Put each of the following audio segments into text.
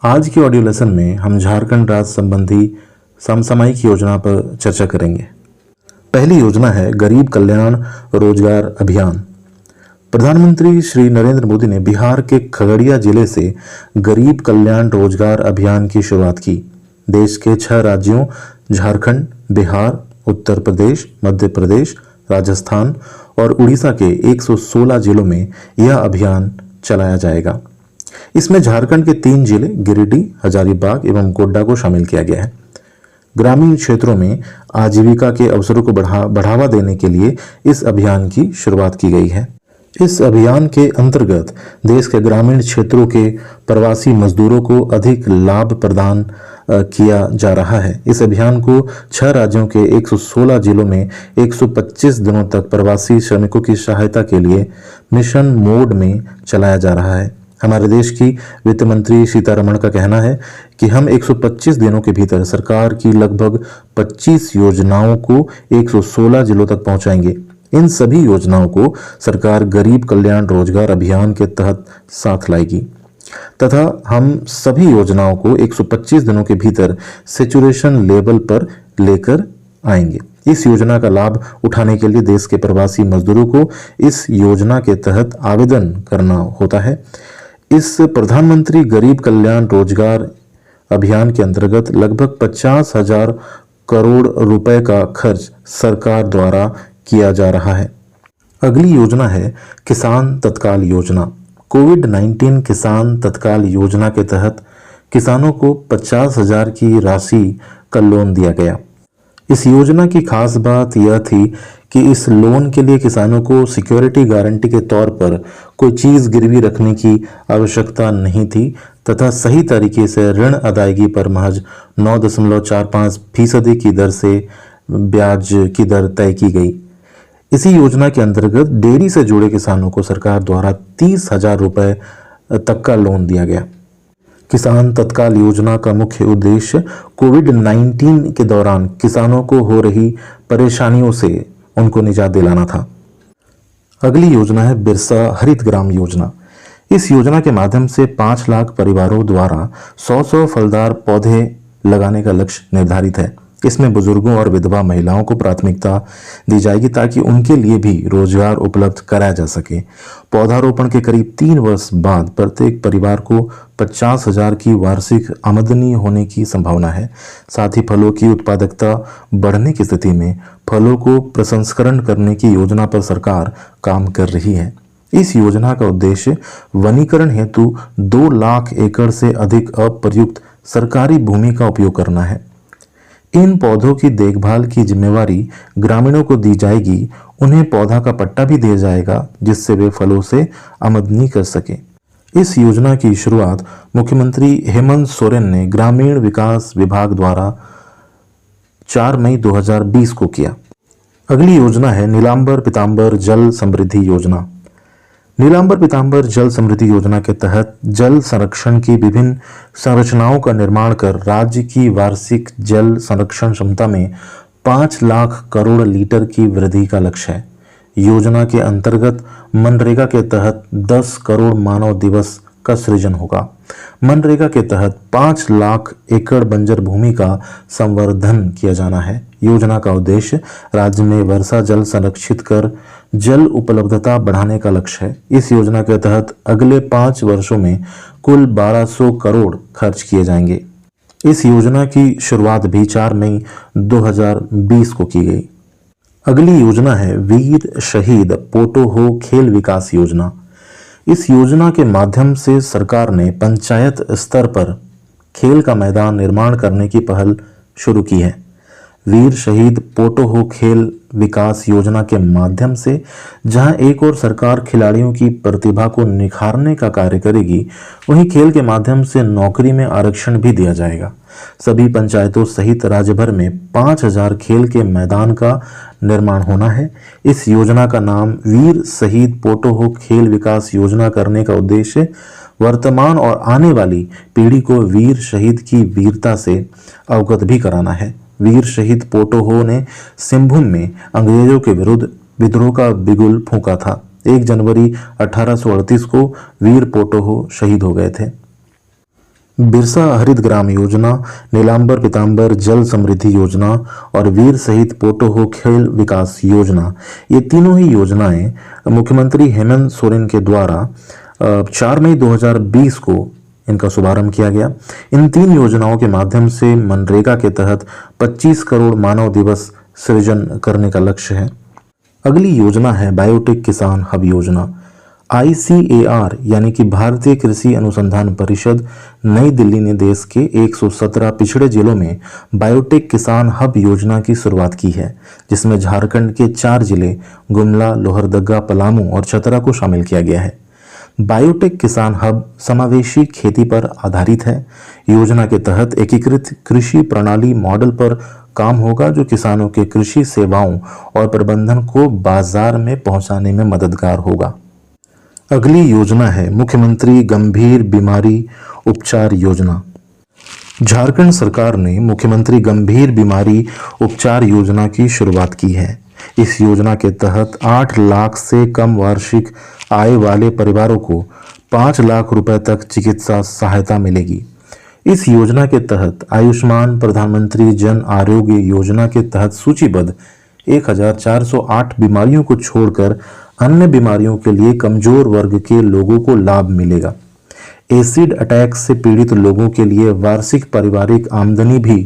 आज की audio lesson में हम झारखंड राज्य संबंधी समसामयिक योजना पर चर्चा करेंगे। पहली योजना है गरीब कल्याण रोजगार अभियान। प्रधानमंत्री श्री नरेंद्र मोदी ने बिहार के खगड़िया जिले से गरीब कल्याण रोजगार अभियान की शुरुआत की। देश के 6 राज्यों झारखंड, बिहार, उत्तर प्रदेश, मध्य प्रदेश, राजस्थान और उड़ीसा के 116 जिलों में यह अभियान चलाया जाएगा। इसमें झारखंड के 3 जिले गिरिडीह, हजारीबाग एवं गोड्डा को शामिल किया गया है। ग्रामीण क्षेत्रों में आजीविका के अवसरों को बढ़ावा देने के लिए इस अभियान की शुरुआत की गई है। इस अभियान के अंतर्गत देश के ग्रामीण क्षेत्रों के प्रवासी मजदूरों को अधिक लाभ प्रदान किया जा रहा है। इस अभियान को 6 राज्यों के 116 जिलों में 125 दिनों तक प्रवासी श्रमिकों की सहायता के लिए मिशन मोड में चलाया जा रहा है। हमारे देश की वित्त मंत्री सीतारमण का कहना है कि हम 125 दिनों के भीतर सरकार की लगभग 25 योजनाओं को 116 जिलों तक पहुंचाएंगे। इन सभी योजनाओं को सरकार गरीब कल्याण रोजगार अभियान के तहत साथ लाएगी तथा हम सभी योजनाओं को 125 दिनों के भीतर सैचुरेशन लेवल पर लेकर आएंगे। इस योजना का लाभ उठाने के लिए देश के प्रवासी मजदूरों को इस योजना के तहत आवेदन करना होता है। इस प्रधानमंत्री गरीब कल्याण रोजगार अभियान के अंतर्गत लगभग 50,000 करोड़ रुपए का खर्च सरकार द्वारा किया जा रहा है। अगली योजना है किसान तत्काल योजना। कोविड-19 किसान तत्काल योजना के तहत किसानों को 50,000 की राशि का लोन दिया गया। इस योजना की खास बात यह थी कि इस लोन के लिए किसानों को सिक्योरिटी गारंटी के तौर पर कोई चीज़ गिरवी रखने की आवश्यकता नहीं थी तथा सही तरीके से ऋण अदायगी पर महज 9.45% की दर से ब्याज की दर तय की गई। इसी योजना के अंतर्गत डेयरी से जुड़े किसानों को सरकार द्वारा 30,000 रुपये तक का लोन दिया गया। किसान तत्काल योजना का मुख्य उद्देश्य कोविड-19 के दौरान किसानों को हो रही परेशानियों से उनको निजात दिलाना था। अगली योजना है बिरसा हरित ग्राम योजना। इस योजना के माध्यम से 5 लाख परिवारों द्वारा 100 फलदार पौधे लगाने का लक्ष्य निर्धारित है। इसमें बुजुर्गों और विधवा महिलाओं को प्राथमिकता दी जाएगी ताकि उनके लिए भी रोजगार उपलब्ध कराया जा सके। पौधारोपण के करीब 3 वर्ष बाद प्रत्येक परिवार को 50,000 की वार्षिक आमदनी होने की संभावना है। साथ ही फलों की उत्पादकता बढ़ने की स्थिति में फलों को प्रसंस्करण करने की योजना पर सरकार काम कर रही है। इस योजना का उद्देश्य वनीकरण हेतु 2 लाख एकड़ से अधिक अप्रयुक्त सरकारी भूमि का उपयोग करना है। इन पौधों की देखभाल की जिम्मेवारी ग्रामीणों को दी जाएगी। उन्हें पौधा का पट्टा भी दिया जाएगा जिससे वे फलों से आमदनी कर सके। इस योजना की शुरुआत मुख्यमंत्री हेमंत सोरेन ने ग्रामीण विकास विभाग द्वारा 4 मई 2020 को किया। अगली योजना है नीलांबर पीतांबर जल समृद्धि योजना। नीलांबर पीतांबर जल समृद्धि योजना के तहत जल संरक्षण की विभिन्न संरचनाओं का निर्माण कर राज्य की वार्षिक जल संरक्षण क्षमता में 5 लाख करोड़ लीटर की वृद्धि का लक्ष्य है। योजना के अंतर्गत मनरेगा के तहत 10 करोड़ मानव दिवस का सृजन होगा। मनरेगा के तहत 5 लाख एकड़ बंजर भूमि का संवर्धन किया जाना है। योजना का उद्देश्य राज्य में वर्षा जल संरक्षित कर जल उपलब्धता बढ़ाने का लक्ष्य है। इस योजना के तहत अगले 5 वर्षों में कुल 1200 करोड़ खर्च किए जाएंगे। इस योजना की शुरुआत भी 4 मई 2020 को की गई। अगली योजना है वीर शहीद पोटो खेल विकास योजना। इस योजना के माध्यम से सरकार ने पंचायत स्तर पर खेल का मैदान निर्माण करने की पहल शुरू की है। वीर शहीद पोटो खेल विकास योजना के माध्यम से जहां एक और सरकार खिलाड़ियों की प्रतिभा को निखारने का कार्य करेगी, वहीं खेल के माध्यम से नौकरी में आरक्षण भी दिया जाएगा। सभी पंचायतों सहित राज्य भर में 5,000 खेल के मैदान का निर्माण होना है। इस योजना का नाम वीर शहीद पोटो खेल विकास योजना करने का उद्देश्य वर्तमान और आने वाली पीढ़ी को वीर शहीद की वीरता से अवगत भी कराना है। वीर शहीद पोटो ने सिंहभूम में अंग्रेजों के विरुद्ध विद्रोह का बिगुल फूंका था। 1 जनवरी 1838 को वीर पोटो शहीद हो गए थे। बिरसा हरित ग्राम योजना, नीलांबर पीतांबर जल समृद्धि योजना और वीर शहीद पोटोहो खेल विकास योजना, ये तीनों ही योजनाएं मुख्यमंत्री हेमंत सोरेन के द्वारा 4 मई 2020 को इनका शुभारंभ किया गया। इन 3 योजनाओं के माध्यम से मनरेगा के तहत 25 करोड़ मानव दिवस सृजन करने का लक्ष्य है। अगली योजना है बायोटेक किसान हब योजना। ICAR यानी कि भारतीय कृषि अनुसंधान परिषद नई दिल्ली ने देश के 117 पिछड़े जिलों में बायोटेक किसान हब योजना की शुरुआत की है, जिसमें झारखंड के 4 जिले गुमला, लोहरदगा, पलामू और चतरा को शामिल किया गया है। बायोटेक किसान हब समावेशी खेती पर आधारित है। योजना के तहत एकीकृत कृषि प्रणाली मॉडल पर काम होगा, जो किसानों के कृषि सेवाओं और प्रबंधन को बाजार में पहुंचाने में मददगार होगा। अगली योजना है मुख्यमंत्री गंभीर बीमारी उपचार योजना। झारखंड सरकार ने मुख्यमंत्री गंभीर बीमारी उपचार योजना की शुरुआत की है। इस योजना के तहत 8 लाख से कम वार्षिक आय वाले परिवारों को 5 लाख रुपए तक चिकित्सा सहायता मिलेगी। इस योजना के तहत आयुष्मान प्रधानमंत्री जन आरोग्य योजना के तहत सूचीबद्ध 1408 बीमारियों को छोड़कर अन्य बीमारियों के लिए कमजोर वर्ग के लोगों को लाभ मिलेगा। एसिड अटैक से पीड़ित लोगों के लिए वार्षिक पारिवारिक आमदनी भी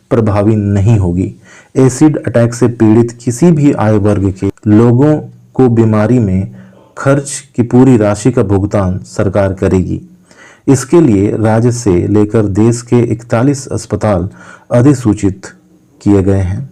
प्रभावी नहीं होगी। एसिड अटैक से पीड़ित किसी भी आय वर्ग के लोगों को बीमारी में खर्च की पूरी राशि का भुगतान सरकार करेगी। इसके लिए राज्य से लेकर देश के 41 अस्पताल अधिसूचित किए गए हैं।